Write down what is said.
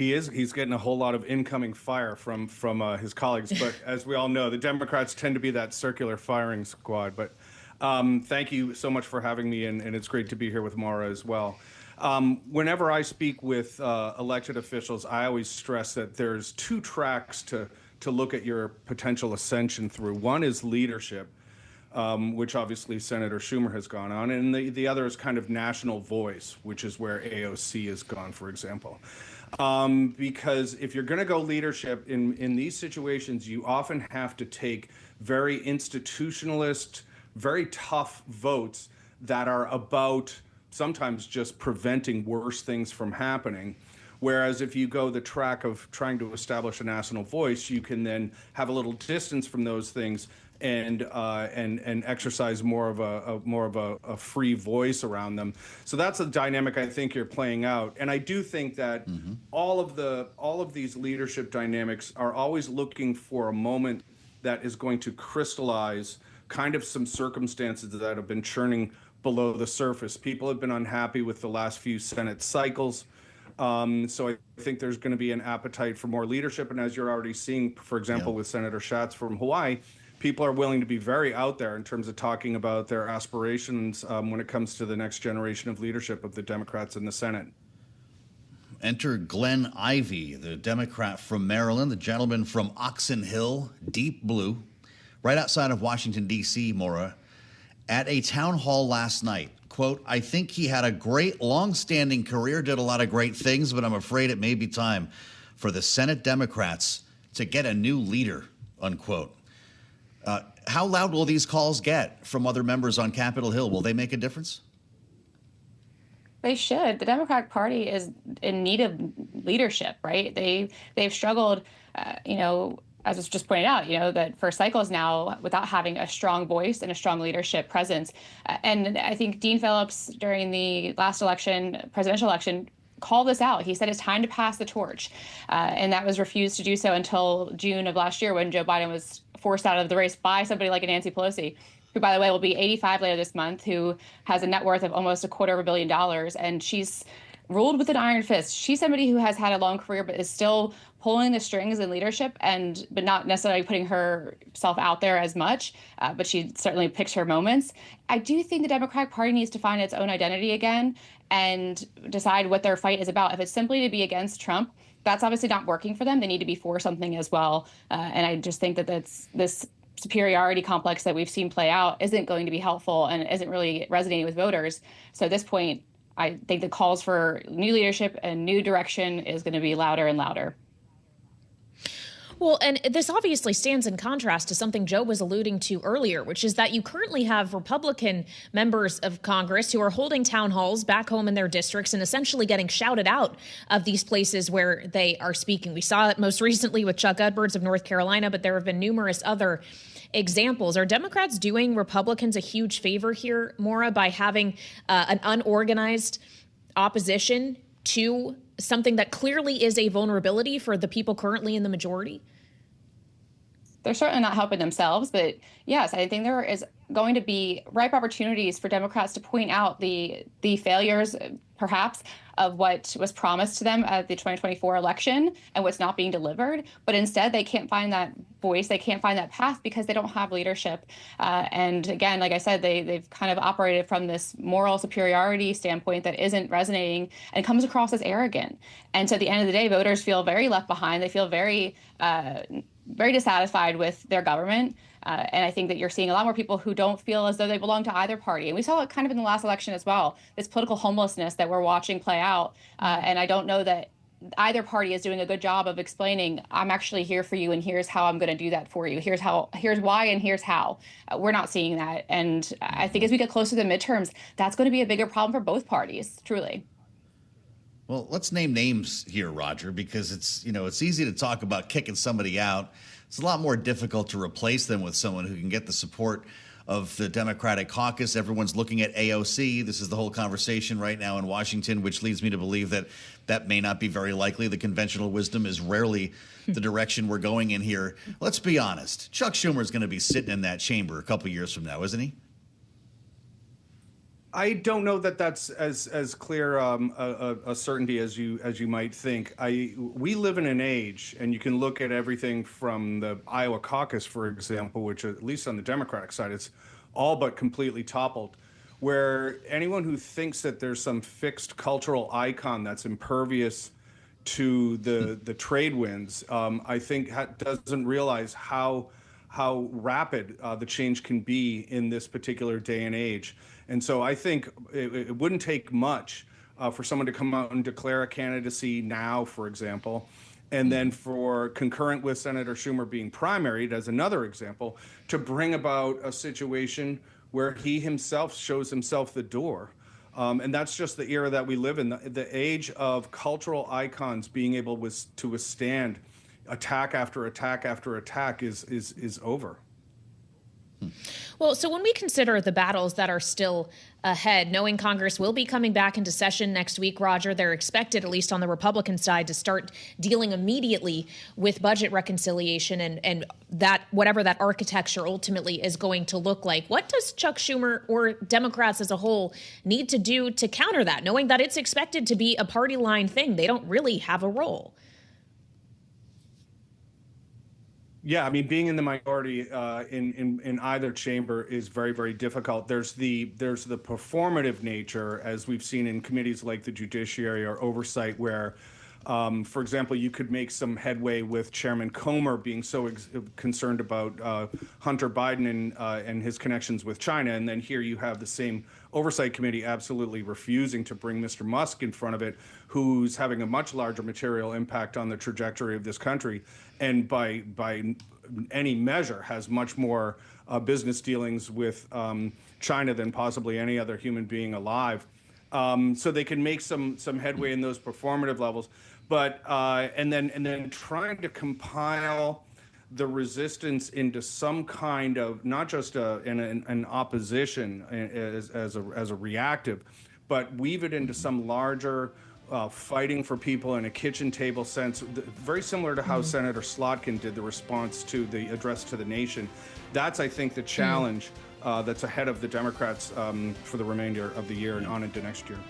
He is. He's getting a whole lot of incoming fire from his colleagues. But as we all know, the Democrats tend to be that circular firing squad. But thank you so much for having me, and it's great to be here with Maura as well. Whenever I speak with elected officials, I always stress that there's two tracks to look at your potential ascension through. One is leadership, which obviously Senator Schumer has gone on, and the other is kind of national voice, which is where AOC has gone, for example. Because if you're going to go leadership in these situations, you often have to take very institutionalist, very tough votes that are about sometimes just preventing worse things from happening. Whereas if you go the track of trying to establish a national voice, you can then have a little distance from those things and exercise more of a free voice around them. So that's a dynamic I think you're playing out. And I do think that all of these leadership dynamics are always looking for a moment that is going to crystallize kind of some circumstances that have been churning below the surface. People have been unhappy with the last few Senate cycles. So I think there's going to be an appetite for more leadership. And as you're already seeing, for example, with Senator Schatz from Hawaii, people are willing to be very out there in terms of talking about their aspirations when it comes to the next generation of leadership of the Democrats in the Senate. Enter Glenn Ivey, the Democrat from Maryland, the gentleman from Oxon Hill, deep blue, right outside of Washington, D.C., Maura, at a town hall last night. Quote, I think he had a great long-standing career, did a lot of great things, but I'm afraid it may be time for the Senate Democrats to get a new leader, unquote. How loud will these calls get from other members on Capitol Hill? Will they make a difference? They should. The Democratic Party is in need of leadership, right? They've struggled, as was just pointed out, that for cycles now without having a strong voice and a strong leadership presence. And I think Dean Phillips during the last election, presidential election, called this out. He said it's time to pass the torch. And that was refused to do so until June of last year when Joe Biden was forced out of the race by somebody like Nancy Pelosi, who, by the way, will be 85 later this month, who has a net worth of almost $250 million. And she's ruled with an iron fist. She's somebody who has had a long career, but is still pulling the strings in leadership but not necessarily putting herself out there as much. But she certainly picks her moments. I do think the Democratic Party needs to find its own identity again and decide what their fight is about. If it's simply to be against Trump, that's obviously not working for them. They need to be for something as well. And I just think that this superiority complex that we've seen play out isn't going to be helpful and isn't really resonating with voters. So at this point, I think the calls for new leadership and new direction is going to be louder and louder. Well, and this obviously stands in contrast to something Joe was alluding to earlier, which is that you currently have Republican members of Congress who are holding town halls back home in their districts and essentially getting shouted out of these places where they are speaking. We saw it most recently with Chuck Edwards of North Carolina, but there have been numerous other examples. Are Democrats doing Republicans a huge favor here, Maura, by having an unorganized opposition to something that clearly is a vulnerability for the people currently in the majority? They're certainly not helping themselves, but yes, I think there is going to be ripe opportunities for Democrats to point out the failures, perhaps, of what was promised to them at the 2024 election and what's not being delivered. But instead, they can't find that voice. They can't find that path because they don't have leadership. And again, like I said, they've kind of operated from this moral superiority standpoint that isn't resonating and comes across as arrogant. And so at the end of the day, voters feel very left behind. They feel very dissatisfied with their government. And I think that you're seeing a lot more people who don't feel as though they belong to either party. And we saw it kind of in the last election as well, this political homelessness that we're watching play out. And I don't know that either party is doing a good job of explaining, I'm actually here for you, and here's how I'm going to do that for you. Here's why, and here's how. We're not seeing that. And I think as we get closer to the midterms, that's going to be a bigger problem for both parties, truly. Well, let's name names here, Roger, because it's easy to talk about kicking somebody out. It's a lot more difficult to replace them with someone who can get the support of the Democratic caucus. Everyone's looking at AOC. This is the whole conversation right now in Washington, which leads me to believe that may not be very likely. The conventional wisdom is rarely the direction we're going in here. Let's be honest. Chuck Schumer is going to be sitting in that chamber a couple years from now, isn't he? I don't know that that's as clear a certainty as you might think. We live in an age, and you can look at everything from the Iowa caucus, for example, which at least on the Democratic side, it's all but completely toppled, where anyone who thinks that there's some fixed cultural icon that's impervious to the trade winds, I think doesn't realize how rapid the change can be in this particular day and age. And so I think it wouldn't take much for someone to come out and declare a candidacy now, for example, and then for concurrent with Senator Schumer being primaried as another example, to bring about a situation where he himself shows himself the door. And that's just the era that we live in. The age of cultural icons being able to withstand attack after attack after attack is over. Well, so when we consider the battles that are still ahead, knowing Congress will be coming back into session next week, Roger, they're expected, at least on the Republican side, to start dealing immediately with budget reconciliation and that whatever that architecture ultimately is going to look like. What does Chuck Schumer or Democrats as a whole need to do to counter that, knowing that it's expected to be a party line thing? They don't really have a role. Yeah, I mean, being in the minority in either chamber is very, very difficult. There's the performative nature, as we've seen in committees like the Judiciary or Oversight, where, for example, you could make some headway with Chairman Comer being so concerned about Hunter Biden and his connections with China, and then here you have the same Oversight Committee absolutely refusing to bring Mr. Musk in front of it, who's having a much larger material impact on the trajectory of this country, and by any measure has much more business dealings with China than possibly any other human being alive. So they can make some headway in those performative levels, but and then trying to compile the resistance into some kind of not just an opposition as a reactive, but weave it into some larger fighting for people in a kitchen table sense, very similar to how Senator Slotkin did the response to the address to the nation. That's, I think, the challenge that's ahead of the Democrats for the remainder of the year and on into next year.